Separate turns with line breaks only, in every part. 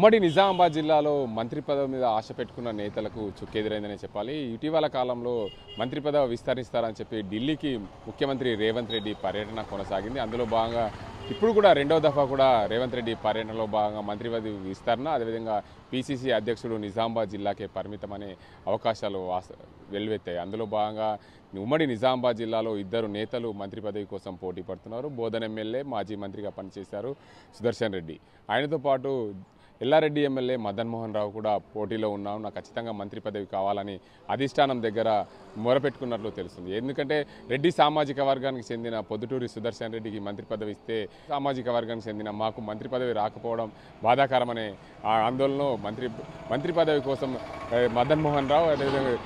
ఉమ్మడి నిజామాబాద్ జిల్లాలో మంత్రి పదవి మీద ఆశ పెట్టుకున్న నేతలకు చుక్కెదురైందనే చెప్పాలి. ఇటీవల కాలంలో మంత్రి పదవి విస్తరిస్తారని చెప్పి ఢిల్లీకి ముఖ్యమంత్రి రేవంత్ రెడ్డి పర్యటన కొనసాగింది. అందులో భాగంగా ఇప్పుడు కూడా రెండవ దఫా కూడా రేవంత్ రెడ్డి పర్యటనలో భాగంగా మంత్రి పదవి విస్తరణ, అదేవిధంగా పిసిసి అధ్యక్షుడు నిజామాబాద్ జిల్లాకే పరిమితమనే అవకాశాలు వెల్లువెత్తాయి. అందులో భాగంగా ఉమ్మడి నిజామాబాద్ జిల్లాలో ఇద్దరు నేతలు మంత్రి పదవి కోసం పోటీ పడుతున్నారు. బోధన్ ఎమ్మెల్యే మాజీ మంత్రిగా పనిచేశారు సుదర్శన్ రెడ్డి. ఆయనతో పాటు ఎల్లారెడ్డి ఎమ్మెల్యే మదన్ మోహన్ రావు కూడా పోటీలో ఉన్నాం, నాకు ఖచ్చితంగా మంత్రి పదవి కావాలని అధిష్టానం దగ్గర మొరపెట్టుకున్నట్లు తెలుస్తుంది. ఎందుకంటే రెడ్డి సామాజిక వర్గానికి చెందిన పొద్దుటూరి సుదర్శన్ రెడ్డికి మంత్రి పదవి ఇస్తే సామాజిక వర్గానికి చెందిన మాకు మంత్రి పదవి రాకపోవడం బాధాకరమనే ఆందోళనలో మంత్రి పదవి కోసం మదన్ మోహన్ రావు అదేవిధంగా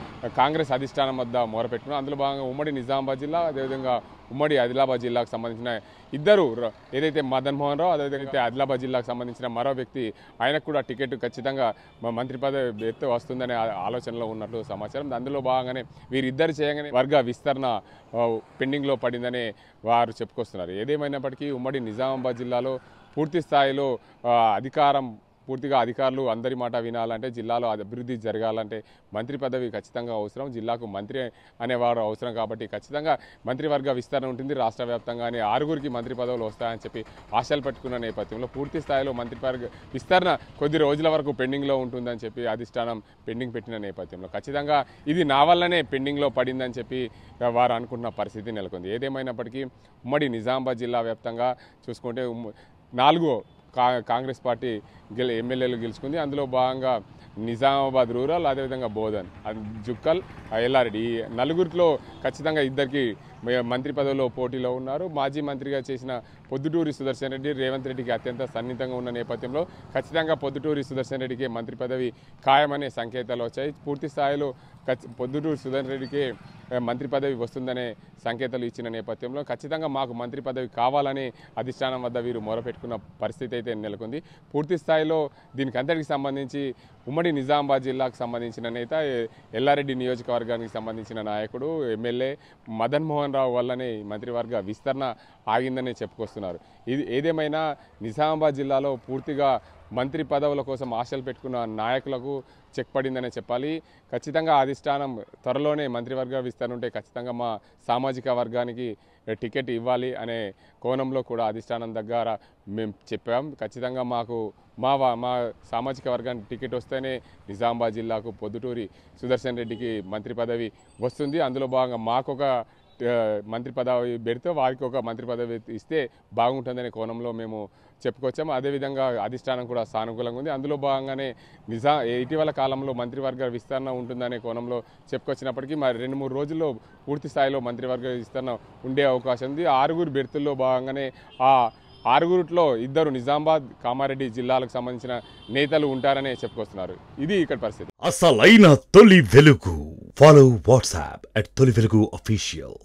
కాంగ్రెస్ అధిష్టానం వద్ద మొరపెట్టుకున్నాం. అందులో భాగంగా ఉమ్మడి నిజామాబాద్ జిల్లా అదేవిధంగా ఉమ్మడి ఆదిలాబాద్ జిల్లాకు సంబంధించిన ఇద్దరు ఏదైతే మదన్ మోహన్ రావు అదేవిధంగా ఆదిలాబాద్ జిల్లాకు సంబంధించిన మరో వ్యక్తి ఆయనకు కూడా టికెట్ ఖచ్చితంగా మంత్రి పదవి ఎత్తు వస్తుందనే ఆలోచనలో ఉన్నట్లు సమాచారం. అందులో భాగంగానే వీరిద్దరు చేయగానే వర్గ విస్తరణ పెండింగ్లో పడిందని వారు చెప్పుకొస్తున్నారు. ఏదేమైనప్పటికీ ఉమ్మడి నిజామాబాద్ జిల్లాలో పూర్తి స్థాయిలో పూర్తిగా అధికారులు అందరి మాట వినాలంటే, జిల్లాలో అభివృద్ధి జరగాలంటే మంత్రి పదవి ఖచ్చితంగా అవసరం. జిల్లాకు మంత్రి అనేవారు అవసరం కాబట్టి ఖచ్చితంగా మంత్రివర్గ విస్తరణ ఉంటుంది. రాష్ట్ర వ్యాప్తంగానే 6గురికి మంత్రి పదవులు వస్తాయని చెప్పి ఆశలు పెట్టుకున్న నేపథ్యంలో పూర్తి స్థాయిలో మంత్రివర్గ విస్తరణ కొద్ది రోజుల వరకు పెండింగ్లో ఉంటుందని చెప్పి అధిష్టానం పెండింగ్ పెట్టిన నేపథ్యంలో ఖచ్చితంగా ఇది నా వల్లనే పెండింగ్లో పడిందని చెప్పి వారు అనుకుంటున్న పరిస్థితి నెలకొంది. ఏదేమైనప్పటికీ ఉమ్మడి నిజామాబాద్ జిల్లా వ్యాప్తంగా చూసుకుంటే 4 కాంగ్రెస్ పార్టీ ఎమ్మెల్యేలు గెలుచుకుంది. అందులో భాగంగా నిజామాబాద్ రూరల్ అదేవిధంగా బోధన్ జుక్కల్ ఎల్లారెడ్డి ఈ 4గురిలో ఖచ్చితంగా ఇద్దరికి మంత్రి పదవిలో పోటీలో ఉన్నారు. మాజీ మంత్రిగా చేసిన పొద్దుటూరి సుదర్శన్ రెడ్డి రేవంత్ రెడ్డికి అత్యంత సన్నిహితంగా ఉన్న నేపథ్యంలో ఖచ్చితంగా పొద్దుటూరి సుదర్శన్ రెడ్డికి మంత్రి పదవి ఖాయమనే సంకేతాలు వచ్చాయి. పూర్తి స్థాయిలో పొద్దుటూరి సుదర్శన్ రెడ్డికి మంత్రి పదవి వస్తుందనే సంకేతాలు ఇచ్చిన నేపథ్యంలో ఖచ్చితంగా మాకు మంత్రి పదవి కావాలని అధిష్టానం వద్ద వీరు మొరపెట్టుకున్న పరిస్థితి అయితే నెలకొంది. పూర్తి స్థాయిలో దీనికి అంతటికి సంబంధించి ఉమ్మడి నిజామాబాద్ జిల్లాకు సంబంధించిన నేత ఎల్లారెడ్డి నియోజకవర్గానికి సంబంధించిన నాయకుడు ఎమ్మెల్యే మదన్ మోహన్ రావు వల్లనే మంత్రివర్గ విస్తరణ ఆగిందని చెప్పుకొస్తున్నారు. ఇది ఏదేమైనా నిజామాబాద్ జిల్లాలో పూర్తిగా మంత్రి పదవుల కోసం ఆశలు పెట్టుకున్న నాయకులకు చెక్ పడిందనే చెప్పాలి. ఖచ్చితంగా అధిష్టానం త్వరలోనే మంత్రివర్గ విస్తరణ ఉంటే ఖచ్చితంగా మా సామాజిక వర్గానికి టికెట్ ఇవ్వాలి అనే కోణంలో కూడా అధిష్టానం దగ్గర మేము చెప్పాం. ఖచ్చితంగా మాకు మా సామాజిక వర్గానికి టికెట్ వస్తేనే నిజామాబాద్ జిల్లాకు పొద్దుటూరి సుదర్శన్ రెడ్డికి మంత్రి పదవి వస్తుంది. అందులో భాగంగా మాకొక మంత్రి పదవి పెడితే వారికి ఒక మంత్రి పదవి ఇస్తే బాగుంటుందనే కోణంలో మేము చెప్పుకొచ్చాము. అదేవిధంగా అధిష్టానం కూడా సానుకూలంగా ఉంది. అందులో భాగంగానే ఇటీవల కాలంలో మంత్రివర్గ విస్తరణ ఉంటుందనే కోణంలో చెప్పుకొచ్చినప్పటికీ మరి 2-3 రోజుల్లో పూర్తి స్థాయిలో మంత్రివర్గ విస్తరణ ఉండే అవకాశం ఉంది. 6గురు బెర్తుల్లో భాగంగానే ఆ 6గురిలో ఇద్దరు నిజామాబాద్ కామారెడ్డి జిల్లాలకు సంబంధించిన నేతలు ఉంటారనే చెప్పుకొస్తున్నారు. ఇది ఇక్కడ పరిస్థితి.
అసలైన తొలి వెలుగు. ఫాలో వాట్సాప్ @తొలి వెలుగు official.